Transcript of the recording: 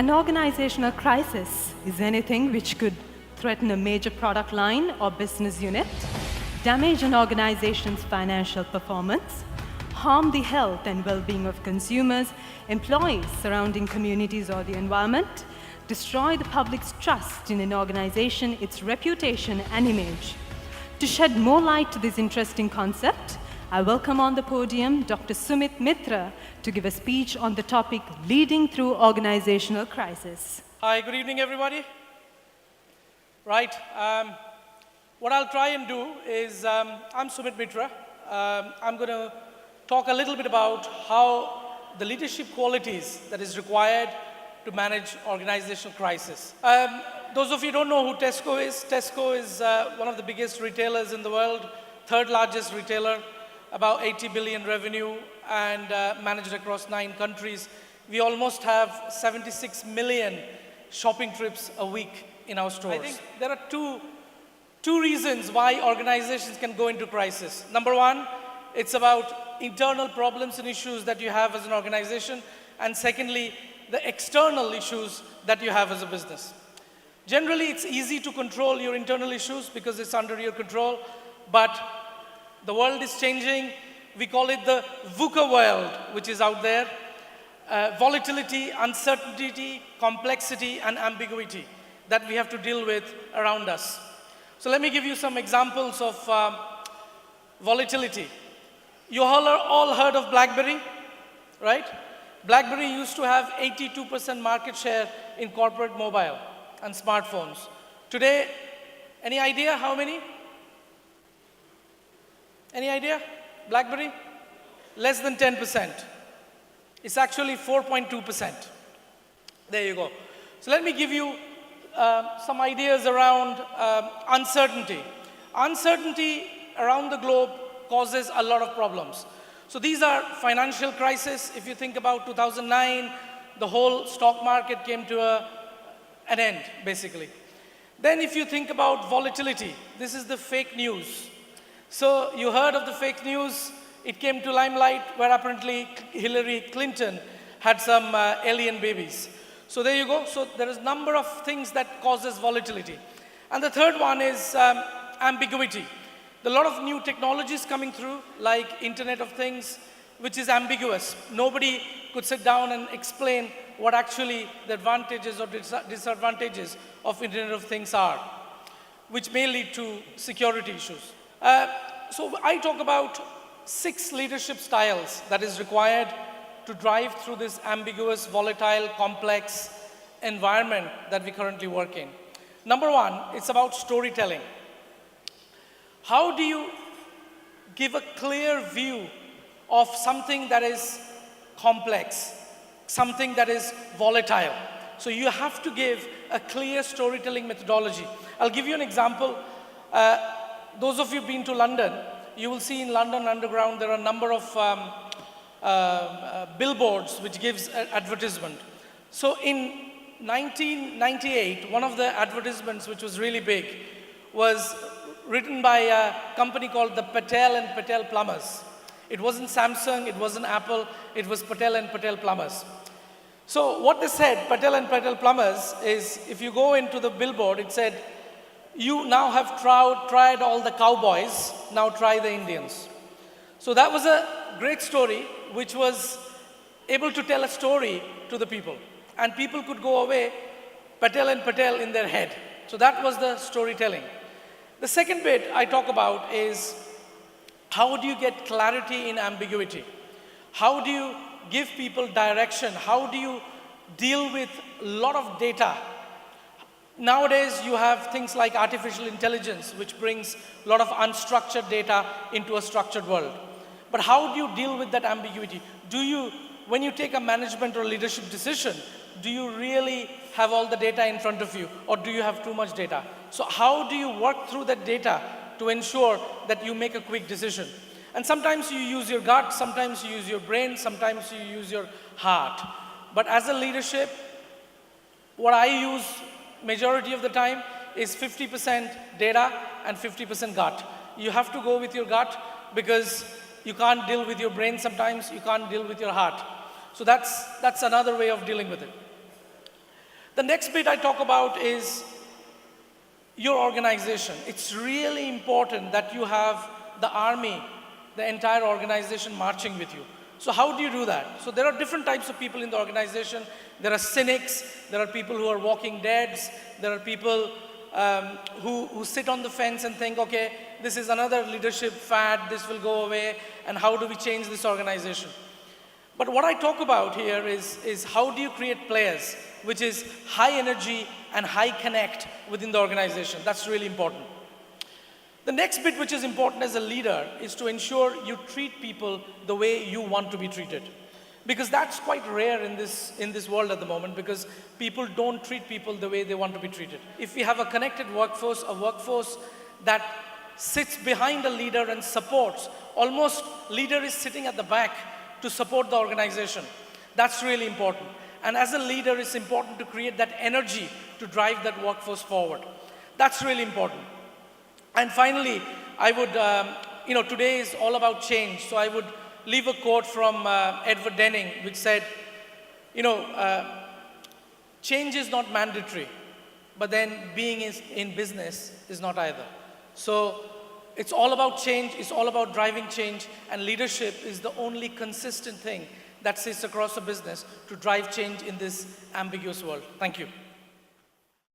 An organizational crisis is anything which could threaten a major product line or business unit, damage an organization's financial performance, harm the health and well-being of consumers, employees, surrounding communities or the environment, destroy the public's trust in an organization, its reputation and image. To shed more light to this interesting concept, I welcome on the podium Dr. Sumit Mitra to give a speech on the topic Leading Through Organizational Crisis. Hi, good evening, everybody. Right, what I'll try and do is, I'm Sumit Mitra. I'm going to talk a little bit about how the leadership qualities that is required to manage organizational crisis. Those of you who don't know who Tesco is one of the biggest retailers in the world, third largest retailer, about 80 billion revenue and managed across 9 countries. We almost have 76 million shopping trips a week in our stores. I think there are two reasons why organizations can go into crisis. Number one, it's about internal problems and issues that you have as an organization. And secondly, the external issues that you have as a business. Generally, it's easy to control your internal issues because it's under your control, but the world is changing. We call it the VUCA world, which is out there. Volatility, uncertainty, complexity, and ambiguity that we have to deal with around us. So let me give you some examples of volatility. You all heard of BlackBerry, right? BlackBerry used to have 82% market share in corporate mobile and smartphones. Today, any idea how many? Any idea? BlackBerry? Less than 10%. It's actually 4.2%. There you go. So let me give you some ideas around uncertainty. Uncertainty around the globe causes a lot of problems. So these are financial crises. If you think about 2009, the whole stock market came to an end, basically. Then if you think about volatility, this is the fake news. So you heard of the fake news. It came to limelight where apparently Hillary Clinton had some alien babies. So there you go. So there is a number of things that causes volatility. And the third one is ambiguity. There are a lot of new technologies coming through, like Internet of Things, which is ambiguous. Nobody could sit down and explain what actually the advantages or disadvantages of Internet of Things are, which may lead to security issues. So I talk about 6 leadership styles that is required to drive through this ambiguous, volatile, complex environment that we currently work in. Number one, it's about storytelling. How do you give a clear view of something that is complex, something that is volatile? So you have to give a clear storytelling methodology. I'll give you an example. Those of you who've been to London, you will see in London Underground there are a number of billboards which gives advertisement. So in 1998, one of the advertisements which was really big was written by a company called the Patel and Patel Plumbers. It wasn't Samsung, it wasn't Apple, it was Patel and Patel Plumbers. So what they said, Patel and Patel Plumbers, is if you go into the billboard, it said, you now have tried all the cowboys, now try the Indians. So that was a great story, which was able to tell a story to the people. And people could go away, Patel and Patel in their head. So that was the storytelling. The second bit I talk about is how do you get clarity in ambiguity? How do you give people direction? How do you deal with a lot of data? Nowadays, you have things like artificial intelligence, which brings a lot of unstructured data into a structured world. But how do you deal with that ambiguity? When you take a management or leadership decision, do you really have all the data in front of you, or do you have too much data? So how do you work through that data to ensure that you make a quick decision? And sometimes you use your gut, sometimes you use your brain, sometimes you use your heart. But as a leadership, what I use majority of the time is 50% data and 50% gut. You have to go with your gut because you can't deal with your brain sometimes, you can't deal with your heart. So that's another way of dealing with it. The next bit I talk about is your organization. It's really important that you have the army, the entire organization marching with you. So how do you do that? So there are different types of people in the organization. There are cynics, there are people who are walking deads, there are people who sit on the fence and think, okay, this is another leadership fad, this will go away, and how do we change this organization? But what I talk about here is how do you create players, which is high energy and high connect within the organization. That's really important. The next bit which is important as a leader is to ensure you treat people the way you want to be treated. Because that's quite rare in this world at the moment, because people don't treat people the way they want to be treated. If we have a connected workforce, a workforce that sits behind a leader and supports, almost leader is sitting at the back to support the organization. That's really important. And as a leader, it's important to create that energy to drive that workforce forward. That's really important. And finally, I would, today is all about change. So I would leave a quote from Edward Denning, which said, change is not mandatory, but then being in business is not either. So it's all about change, it's all about driving change, and leadership is the only consistent thing that sits across a business to drive change in this ambiguous world. Thank you.